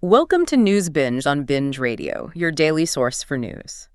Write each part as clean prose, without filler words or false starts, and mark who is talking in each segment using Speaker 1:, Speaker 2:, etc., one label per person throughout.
Speaker 1: Welcome to News Binge on Binge Radio, your daily source for news.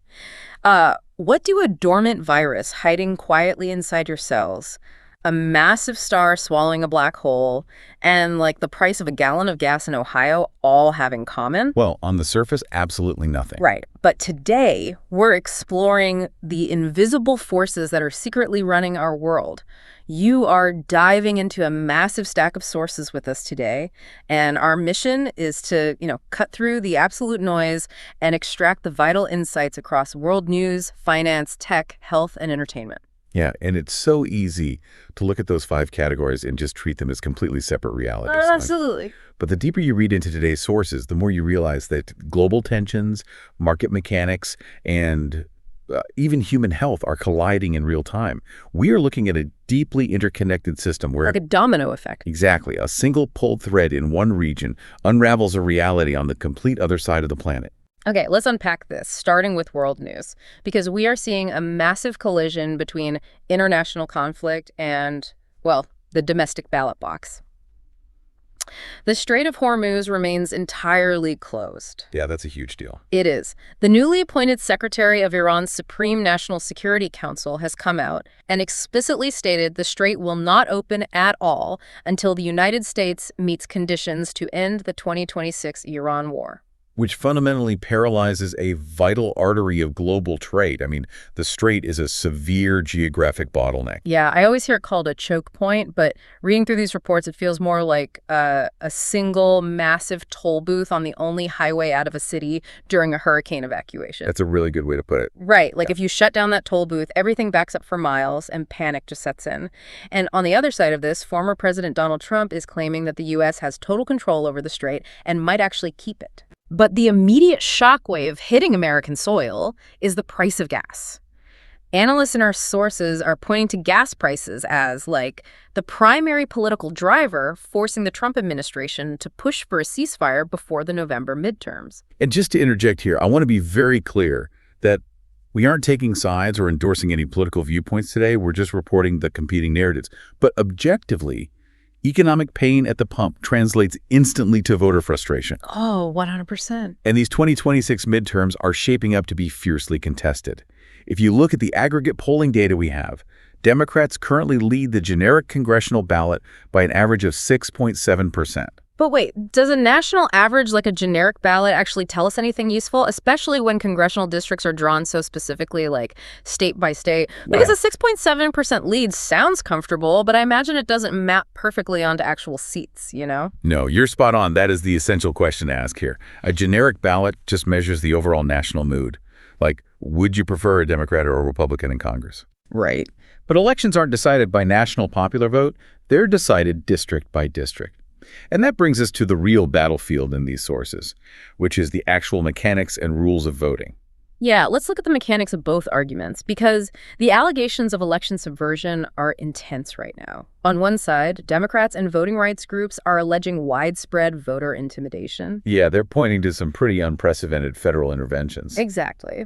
Speaker 1: What do a dormant virus hiding quietly inside your cells, a massive star swallowing a black hole, and the price of a gallon of gas in Ohio all have in common?
Speaker 2: Well, on the surface, absolutely nothing.
Speaker 1: Right. But today, we're exploring the invisible forces that are secretly running our world. You are diving into a massive stack of sources with us today, and our mission is to, cut through the absolute noise and extract the vital insights across world news, finance, tech, health, and entertainment.
Speaker 2: Yeah, and it's so easy to look at those 5 categories and just treat them as completely separate realities.
Speaker 1: Absolutely.
Speaker 2: But the deeper you read into today's sources, the more you realize that global tensions, market mechanics, and even human health are colliding in real time. We are looking at a deeply interconnected system where—
Speaker 1: like a domino effect.
Speaker 2: Exactly. A single pulled thread in one region unravels a reality on the complete other side of the planet.
Speaker 1: Okay, let's unpack this, starting with world news, because we are seeing a massive collision between international conflict and, the domestic ballot box. The Strait of Hormuz remains entirely closed.
Speaker 2: Yeah, that's a huge deal.
Speaker 1: It is. The newly appointed secretary of Iran's Supreme National Security Council has come out and explicitly stated the strait will not open at all until the United States meets conditions to end the 2026 Iran war.
Speaker 2: Which fundamentally paralyzes a vital artery of global trade. I mean, the strait is a severe geographic bottleneck.
Speaker 1: Yeah, I always hear it called a choke point, but reading through these reports, it feels more like a single massive toll booth on the only highway out of a city during a hurricane evacuation.
Speaker 2: That's a really good way to put it.
Speaker 1: Right. If you shut down that toll booth, everything backs up for miles and panic just sets in. And on the other side of this, former President Donald Trump is claiming that the U.S. has total control over the strait and might actually keep it. But the immediate shockwave hitting American soil is the price of gas. Analysts in our sources are pointing to gas prices as, the primary political driver forcing the Trump administration to push for a ceasefire before the November midterms.
Speaker 2: And just to interject here, I want to be very clear that we aren't taking sides or endorsing any political viewpoints today. We're just reporting the competing narratives. But objectively, economic pain at the pump translates instantly to voter frustration.
Speaker 1: Oh, 100%.
Speaker 2: And these 2026 midterms are shaping up to be fiercely contested. If you look at the aggregate polling data we have, Democrats currently lead the generic congressional ballot by an average of 6.7%.
Speaker 1: But wait, does a national average like a generic ballot actually tell us anything useful, especially when congressional districts are drawn so specifically, state by state? Because a 6.7% lead sounds comfortable, but I imagine it doesn't map perfectly onto actual seats,
Speaker 2: No, you're spot on. That is the essential question to ask here. A generic ballot just measures the overall national mood. Would you prefer a Democrat or a Republican in Congress?
Speaker 1: Right.
Speaker 2: But elections aren't decided by national popular vote. They're decided district by district. And that brings us to the real battlefield in these sources, which is the actual mechanics and rules of voting.
Speaker 1: Yeah, let's look at the mechanics of both arguments, because the allegations of election subversion are intense right now. On one side, Democrats and voting rights groups are alleging widespread voter intimidation.
Speaker 2: Yeah, they're pointing to some pretty unprecedented federal interventions.
Speaker 1: Exactly.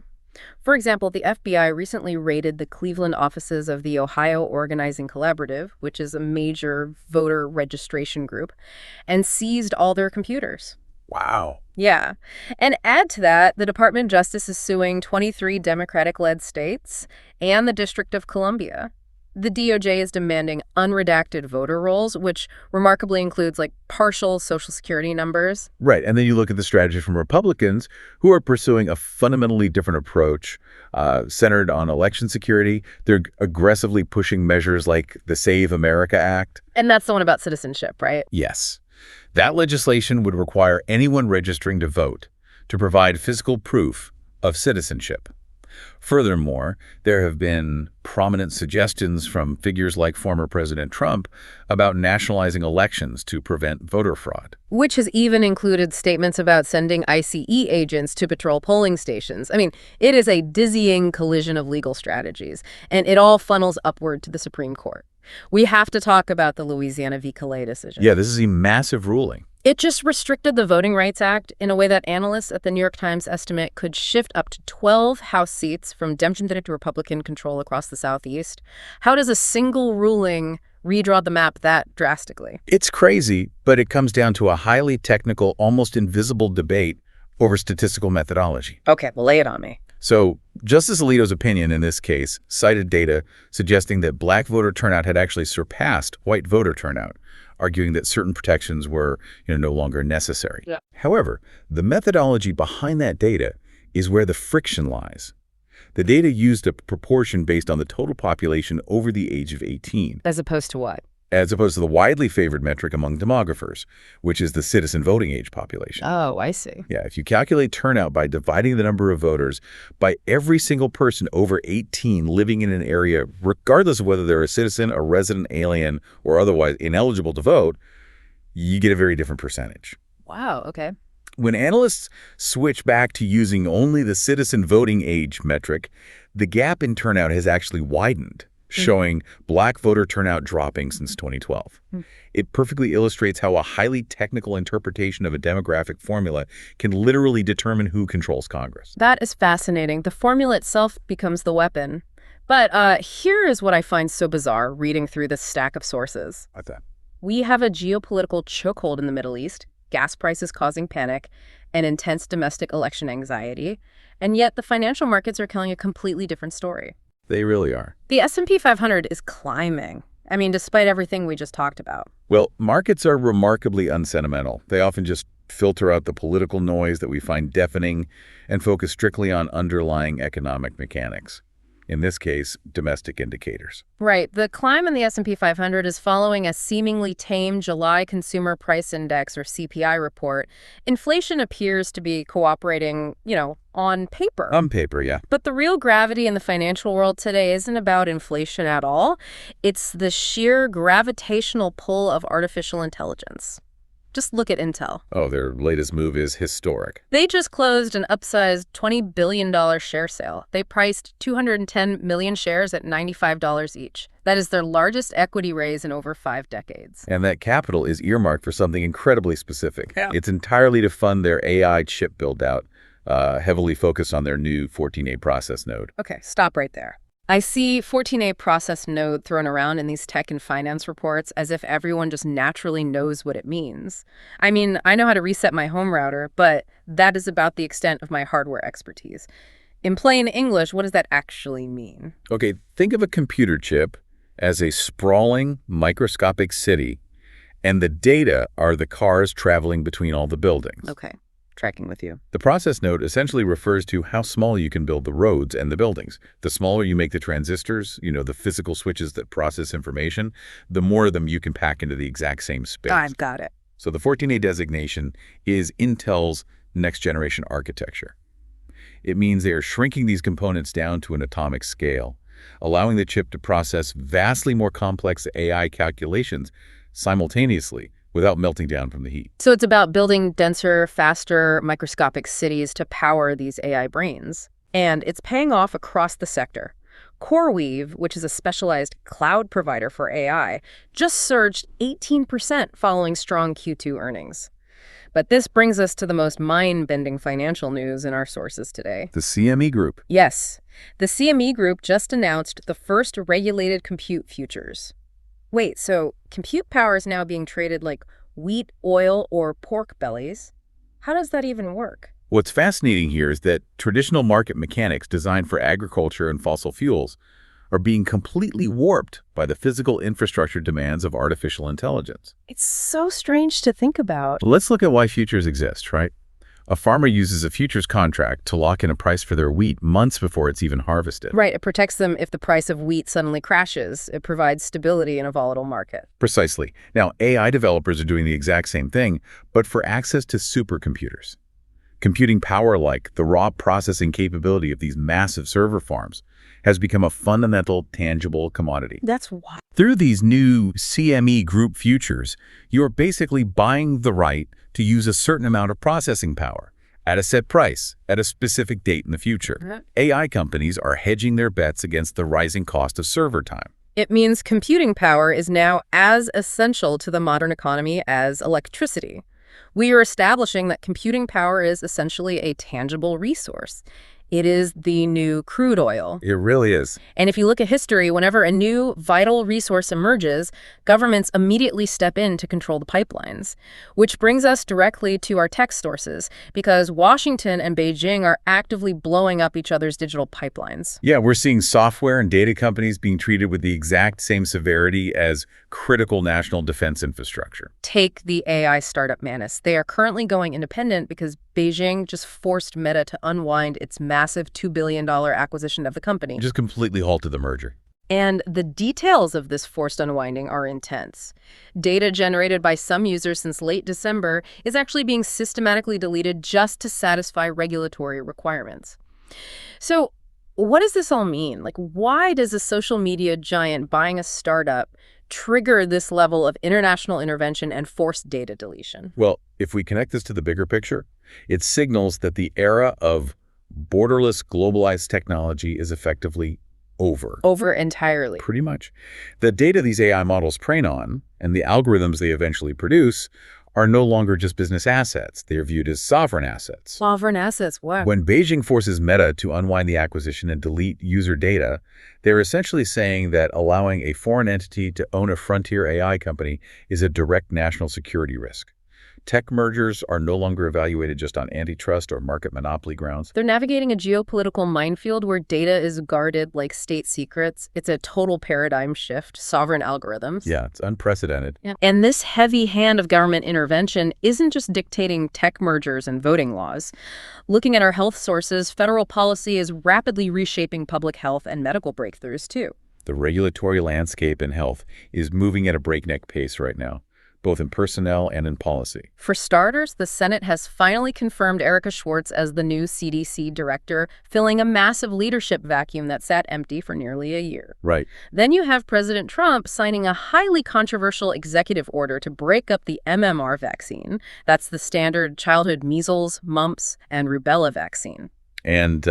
Speaker 1: For example, the FBI recently raided the Cleveland offices of the Ohio Organizing Collaborative, which is a major voter registration group, and seized all their computers.
Speaker 2: Wow.
Speaker 1: Yeah. And add to that, the Department of Justice is suing 23 Democratic-led states and the District of Columbia. The DOJ is demanding unredacted voter rolls, which remarkably includes partial Social Security numbers.
Speaker 2: Right. And then you look at the strategy from Republicans who are pursuing a fundamentally different approach centered on election security. They're aggressively pushing measures like the Save America Act.
Speaker 1: And that's the one about citizenship, right?
Speaker 2: Yes. That legislation would require anyone registering to vote to provide physical proof of citizenship. Furthermore, there have been prominent suggestions from figures like former President Trump about nationalizing elections to prevent voter fraud.
Speaker 1: Which has even included statements about sending ICE agents to patrol polling stations. I mean, it is a dizzying collision of legal strategies, and it all funnels upward to the Supreme Court. We have to talk about the Louisiana v. Calais decision.
Speaker 2: Yeah, this is a massive ruling.
Speaker 1: It just restricted the Voting Rights Act in a way that analysts at the New York Times estimate could shift up to 12 House seats from Democratic to Republican control across the Southeast. How does a single ruling redraw the map that drastically.
Speaker 2: It's crazy, but it comes down to a highly technical, almost invisible debate over statistical methodology.
Speaker 1: Okay, well, lay it on me.
Speaker 2: So Justice Alito's opinion in this case cited data suggesting that black voter turnout had actually surpassed white voter turnout, arguing that certain protections were no longer necessary.
Speaker 1: Yeah.
Speaker 2: However, the methodology behind that data is where the friction lies. The data used a proportion based on the total population over the age of 18.
Speaker 1: As opposed to what?
Speaker 2: As opposed to the widely favored metric among demographers, which is the citizen voting age population.
Speaker 1: Oh, I see.
Speaker 2: Yeah, if you calculate turnout by dividing the number of voters by every single person over 18 living in an area, regardless of whether they're a citizen, a resident alien, or otherwise ineligible to vote, you get a very different percentage.
Speaker 1: Wow, okay.
Speaker 2: When analysts switch back to using only the citizen voting age metric, the gap in turnout has actually widened, showing black voter turnout dropping since 2012. It perfectly illustrates how a highly technical interpretation of a demographic formula can literally determine who controls Congress.
Speaker 1: That is fascinating. The formula itself becomes the weapon. But here is what I find so bizarre reading through this stack of sources.
Speaker 2: What's that?
Speaker 1: We have a geopolitical chokehold in the Middle East, gas prices causing panic, and intense domestic election anxiety, and yet the financial markets are telling a completely different story.
Speaker 2: They really are.
Speaker 1: The S&P 500 is climbing. I mean, despite everything we just talked about.
Speaker 2: Well, markets are remarkably unsentimental. They often just filter out the political noise that we find deafening and focus strictly on underlying economic mechanics. In this case, domestic indicators.
Speaker 1: Right. The climb in the S&P 500 is following a seemingly tame July Consumer Price Index, or CPI, report. Inflation appears to be cooperating, on paper.
Speaker 2: On paper, yeah.
Speaker 1: But the real gravity in the financial world today isn't about inflation at all. It's the sheer gravitational pull of artificial intelligence. Just look at Intel.
Speaker 2: Oh, their latest move is historic.
Speaker 1: They just closed an upsized $20 billion share sale. They priced 210 million shares at $95 each. That is their largest equity raise in over 5 decades.
Speaker 2: And that capital is earmarked for something incredibly specific. Yeah. It's entirely to fund their AI chip build-out, heavily focused on their new 14A process node.
Speaker 1: Okay, stop right there. I see 14A process node thrown around in these tech and finance reports as if everyone just naturally knows what it means. I mean, I know how to reset my home router, but that is about the extent of my hardware expertise. In plain English, what does that actually mean?
Speaker 2: Okay, think of a computer chip as a sprawling, microscopic city, and the data are the cars traveling between all the buildings.
Speaker 1: Okay. Tracking with you.
Speaker 2: The process node essentially refers to how small you can build the roads and the buildings. The smaller you make the transistors, the physical switches that process information, the more of them you can pack into the exact same space.
Speaker 1: I've got it.
Speaker 2: So the 14A designation is Intel's next-generation architecture. It means they are shrinking these components down to an atomic scale, allowing the chip to process vastly more complex AI calculations simultaneously, without melting down from the heat.
Speaker 1: So it's about building denser, faster, microscopic cities to power these AI brains. And it's paying off across the sector. CoreWeave, which is a specialized cloud provider for AI, just surged 18% following strong Q2 earnings. But this brings us to the most mind-bending financial news in our sources today.
Speaker 2: The CME Group.
Speaker 1: Yes. The CME Group just announced the first regulated compute futures. Wait, so compute power is now being traded like wheat, oil, or pork bellies? How does that even work?
Speaker 2: What's fascinating here is that traditional market mechanics designed for agriculture and fossil fuels are being completely warped by the physical infrastructure demands of artificial intelligence.
Speaker 1: It's so strange to think about.
Speaker 2: Let's look at why futures exist, right? A farmer uses a futures contract to lock in a price for their wheat months before it's even harvested.
Speaker 1: Right, it protects them if the price of wheat suddenly crashes. It provides stability in a volatile market.
Speaker 2: Precisely. Now, AI developers are doing the exact same thing, but for access to supercomputers. Computing power, like the raw processing capability of these massive server farms, has become a fundamental, tangible commodity.
Speaker 1: That's why.
Speaker 2: Through these new CME Group futures, you're basically buying the right to use a certain amount of processing power at a set price at a specific date in the future. AI companies are hedging their bets against the rising cost of server time.
Speaker 1: It means computing power is now as essential to the modern economy as electricity. We are establishing that computing power is essentially a tangible resource. It is the new crude oil.
Speaker 2: It really is.
Speaker 1: And if you look at history, whenever a new vital resource emerges, governments immediately step in to control the pipelines. Which brings us directly to our tech sources, because Washington and Beijing are actively blowing up each other's digital pipelines.
Speaker 2: Yeah, we're seeing software and data companies being treated with the exact same severity as critical national defense infrastructure.
Speaker 1: Take the AI startup Manus. They are currently going independent because Beijing just forced Meta to unwind its massive $2 billion acquisition of the company.
Speaker 2: Just completely halted the merger.
Speaker 1: And the details of this forced unwinding are intense. Data generated by some users since late December is actually being systematically deleted just to satisfy regulatory requirements. So what does this all mean? Like, why does a social media giant buying a startup trigger this level of international intervention and forced data deletion?
Speaker 2: Well, if we connect this to the bigger picture, it signals that the era of borderless globalized technology is effectively over.
Speaker 1: Over entirely.
Speaker 2: Pretty much. The data these AI models train on and the algorithms they eventually produce are no longer just business assets. They are viewed as sovereign assets.
Speaker 1: Sovereign assets, what?
Speaker 2: When Beijing forces Meta to unwind the acquisition and delete user data, they're essentially saying that allowing a foreign entity to own a frontier AI company is a direct national security risk. Tech mergers are no longer evaluated just on antitrust or market monopoly grounds.
Speaker 1: They're navigating a geopolitical minefield where data is guarded like state secrets. It's a total paradigm shift, sovereign algorithms.
Speaker 2: Yeah, it's unprecedented.
Speaker 1: Yeah. And this heavy hand of government intervention isn't just dictating tech mergers and voting laws. Looking at our health sources, federal policy is rapidly reshaping public health and medical breakthroughs, too.
Speaker 2: The regulatory landscape in health is moving at a breakneck pace right now, both in personnel and in policy.
Speaker 1: For starters, the Senate has finally confirmed Erica Schwartz as the new CDC director, filling a massive leadership vacuum that sat empty for nearly a year.
Speaker 2: Right.
Speaker 1: Then you have President Trump signing a highly controversial executive order to break up the MMR vaccine. That's the standard childhood measles, mumps, and rubella vaccine.
Speaker 2: And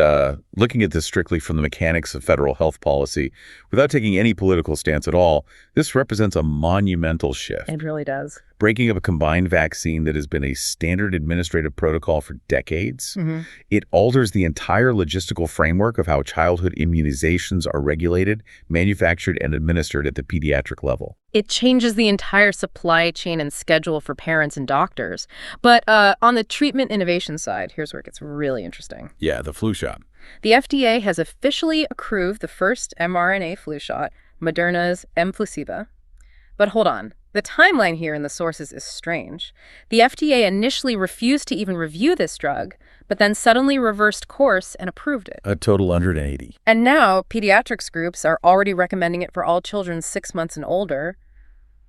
Speaker 2: looking at this strictly from the mechanics of federal health policy, without taking any political stance at all, this represents a monumental shift.
Speaker 1: It really does.
Speaker 2: Breaking up a combined vaccine that has been a standard administrative protocol for decades, it alters the entire logistical framework of how childhood immunizations are regulated, manufactured, and administered at the pediatric level.
Speaker 1: It changes the entire supply chain and schedule for parents and doctors. But on the treatment innovation side, here's where it gets really interesting.
Speaker 2: Yeah, the flu shot.
Speaker 1: The FDA has officially approved the first mRNA flu shot, Moderna's Mflusiba. But hold on. The timeline here in the sources is strange. The FDA initially refused to even review this drug, but then suddenly reversed course and approved it.
Speaker 2: A total 180.
Speaker 1: And now pediatrics groups are already recommending it for all children 6 months and older.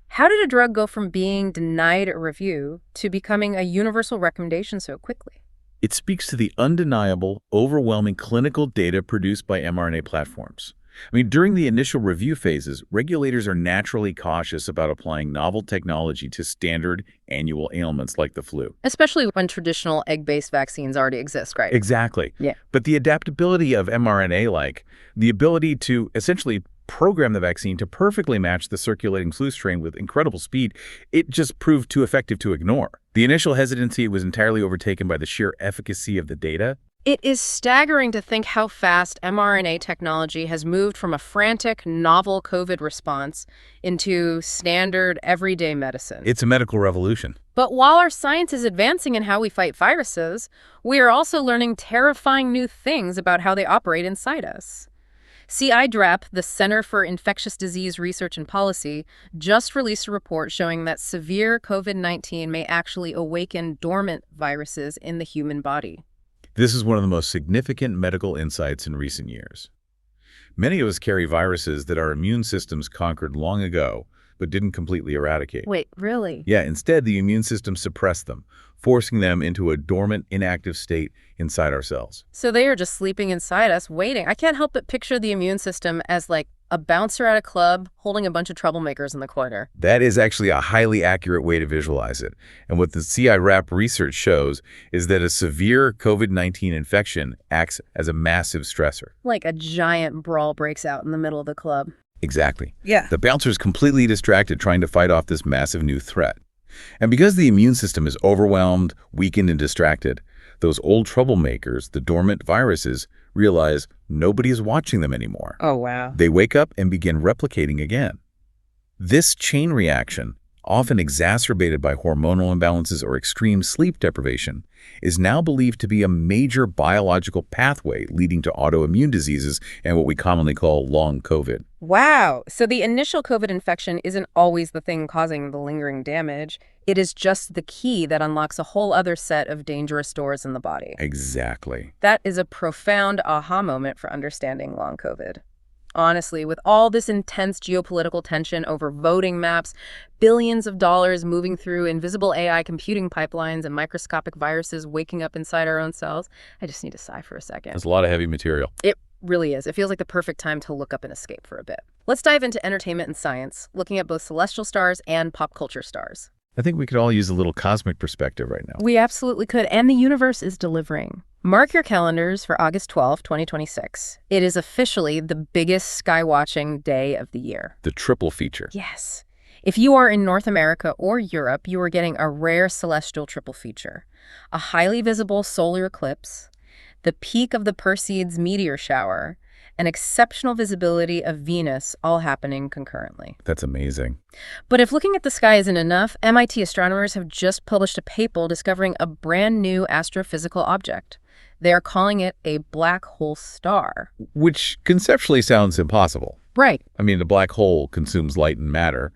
Speaker 1: How did a drug go from being denied a review to becoming a universal recommendation so quickly?
Speaker 2: It speaks to the undeniable, overwhelming clinical data produced by mRNA platforms. I mean, during the initial review phases, regulators are naturally cautious about applying novel technology to standard annual ailments like the flu.
Speaker 1: Especially when traditional egg-based vaccines already exist, right?
Speaker 2: Exactly.
Speaker 1: Yeah.
Speaker 2: But the adaptability of mRNA, like the ability to essentially program the vaccine to perfectly match the circulating flu strain with incredible speed, it just proved too effective to ignore. The initial hesitancy was entirely overtaken by the sheer efficacy of the data.
Speaker 1: It is staggering to think how fast mRNA technology has moved from a frantic, novel COVID response into standard, everyday medicine.
Speaker 2: It's a medical revolution.
Speaker 1: But while our science is advancing in how we fight viruses, we are also learning terrifying new things about how they operate inside us. CIDRAP, the Center for Infectious Disease Research and Policy, just released a report showing that severe COVID-19 may actually awaken dormant viruses in the human body.
Speaker 2: This is one of the most significant medical insights in recent years. Many of us carry viruses that our immune systems conquered long ago, but didn't completely eradicate.
Speaker 1: Wait, really?
Speaker 2: Yeah, instead, the immune system suppressed them, forcing them into a dormant, inactive state inside our cells.
Speaker 1: So they are just sleeping inside us, waiting. I can't help but picture the immune system as like a bouncer at a club holding a bunch of troublemakers in the corner.
Speaker 2: That is actually a highly accurate way to visualize it. And what the CIRAP research shows is that a severe COVID-19 infection acts as a massive stressor.
Speaker 1: Like a giant brawl breaks out in the middle of the club.
Speaker 2: Exactly.
Speaker 1: Yeah.
Speaker 2: The bouncer's completely distracted trying to fight off this massive new threat. And because the immune system is overwhelmed, weakened, and distracted, those old troublemakers, the dormant viruses, realize nobody is watching them anymore.
Speaker 1: Oh, wow.
Speaker 2: They wake up and begin replicating again. This chain reaction, often exacerbated by hormonal imbalances or extreme sleep deprivation, is now believed to be a major biological pathway leading to autoimmune diseases and what we commonly call long COVID.
Speaker 1: Wow. So the initial COVID infection isn't always the thing causing the lingering damage. It is just the key that unlocks a whole other set of dangerous doors in the body.
Speaker 2: Exactly.
Speaker 1: That is a profound aha moment for understanding long COVID. Honestly, with all this intense geopolitical tension over voting maps, billions of dollars moving through invisible AI computing pipelines, and microscopic viruses waking up inside our own cells, I just need to sigh for a second.
Speaker 2: That's a lot of heavy material.
Speaker 1: It really is. It feels like the perfect time to look up and escape for a bit. Let's dive into entertainment and science, looking at both celestial stars and pop culture stars.
Speaker 2: I think we could all use a little cosmic perspective right now.
Speaker 1: We absolutely could, and the universe is delivering. Mark your calendars for August 12, 2026. It is officially the biggest sky-watching day of the year.
Speaker 2: The triple feature.
Speaker 1: Yes. If you are in North America or Europe, you are getting a rare celestial triple feature. A highly visible solar eclipse, the peak of the Perseids meteor shower, and exceptional visibility of Venus all happening concurrently.
Speaker 2: That's amazing.
Speaker 1: But if looking at the sky isn't enough, MIT astronomers have just published a paper discovering a brand new astrophysical object. They are calling it a black hole star.
Speaker 2: Which conceptually sounds impossible.
Speaker 1: Right.
Speaker 2: I mean, a black hole consumes light and matter,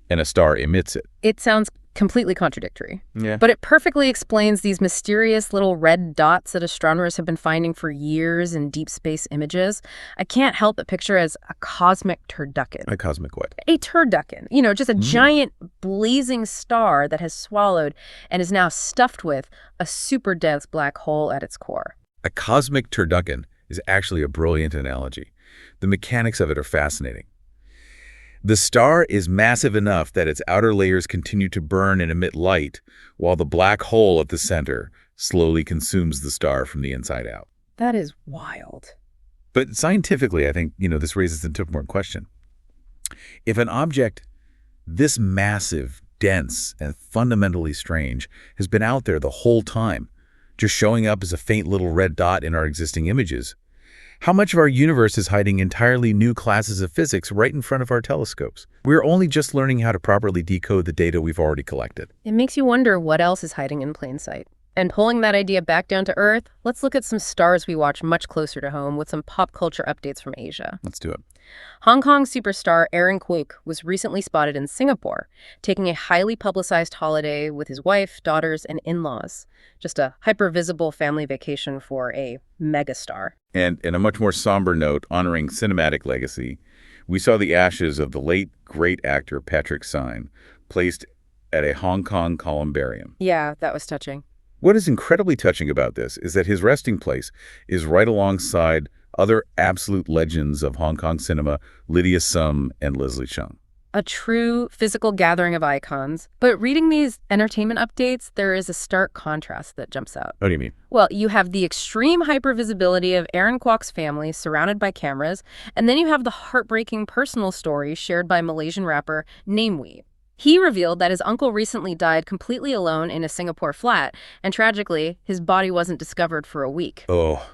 Speaker 2: and a star emits it.
Speaker 1: It sounds completely contradictory.
Speaker 2: Yeah.
Speaker 1: But it perfectly explains these mysterious little red dots that astronomers have been finding for years in deep space images. I can't help but picture as a cosmic turducken.
Speaker 2: A cosmic what?
Speaker 1: A turducken. You know, just a giant blazing star that has swallowed and is now stuffed with a super dense black hole at its core.
Speaker 2: A cosmic turducken is actually a brilliant analogy. The mechanics of it are fascinating. The star is massive enough that its outer layers continue to burn and emit light, while the black hole at the center slowly consumes the star from the inside out.
Speaker 1: That is wild.
Speaker 2: But scientifically, I think, this raises an important question. If an object this massive, dense, and fundamentally strange has been out there the whole time, just showing up as a faint little red dot in our existing images, how much of our universe is hiding entirely new classes of physics right in front of our telescopes? We're only just learning how to properly decode the data we've already collected.
Speaker 1: It makes you wonder what else is hiding in plain sight. And pulling that idea back down to Earth, let's look at some stars we watch much closer to home with some pop culture updates from Asia.
Speaker 2: Let's do it.
Speaker 1: Hong Kong superstar Aaron Kwok was recently spotted in Singapore, taking a highly publicized holiday with his wife, daughters, and in-laws. Just a hyper-visible family vacation for a megastar.
Speaker 2: And in a much more somber note, honoring cinematic legacy, we saw the ashes of the late, great actor Patrick Sine placed at a Hong Kong columbarium.
Speaker 1: Yeah, that was touching.
Speaker 2: What is incredibly touching about this is that his resting place is right alongside other absolute legends of Hong Kong cinema, Lydia Sum and Leslie Cheung.
Speaker 1: A true physical gathering of icons. But reading these entertainment updates, there is a stark contrast that jumps out.
Speaker 2: What do you mean?
Speaker 1: Well, you have the extreme hypervisibility of Aaron Kwok's family surrounded by cameras, and then you have the heartbreaking personal story shared by Malaysian rapper Namewee. He revealed that his uncle recently died completely alone in a Singapore flat, and tragically, his body wasn't discovered for a week.
Speaker 2: Oh,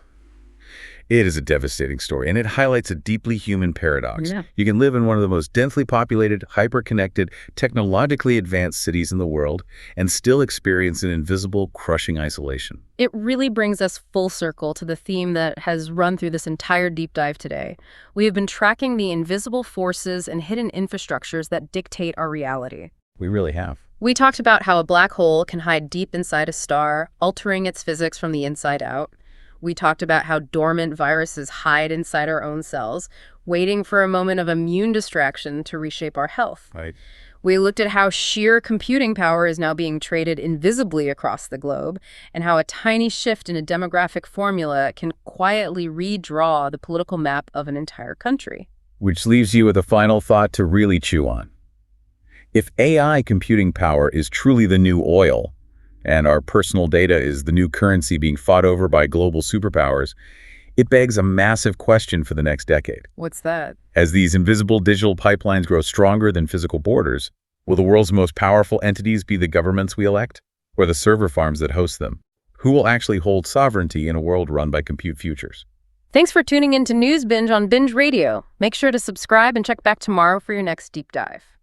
Speaker 2: it is a devastating story, and it highlights a deeply human paradox.
Speaker 1: Yeah.
Speaker 2: You can live in one of the most densely populated, hyper-connected, technologically advanced cities in the world and still experience an invisible, crushing isolation.
Speaker 1: It really brings us full circle to the theme that has run through this entire deep dive today. We have been tracking the invisible forces and hidden infrastructures that dictate our reality.
Speaker 2: We really have.
Speaker 1: We talked about how a black hole can hide deep inside a star, altering its physics from the inside out. We talked about how dormant viruses hide inside our own cells, waiting for a moment of immune distraction to reshape our health.
Speaker 2: Right.
Speaker 1: We looked at how sheer computing power is now being traded invisibly across the globe, and how a tiny shift in a demographic formula can quietly redraw the political map of an entire country.
Speaker 2: Which leaves you with a final thought to really chew on. If AI computing power is truly the new oil, and our personal data is the new currency being fought over by global superpowers, it begs a massive question for the next decade.
Speaker 1: What's that?
Speaker 2: As these invisible digital pipelines grow stronger than physical borders, Will the world's most powerful entities be the governments we elect, or the server farms that host them? Who will actually hold sovereignty in a world run by compute futures?
Speaker 1: Thanks for tuning in to News Binge on Binge Radio. Make sure to subscribe and check back tomorrow for your next deep dive.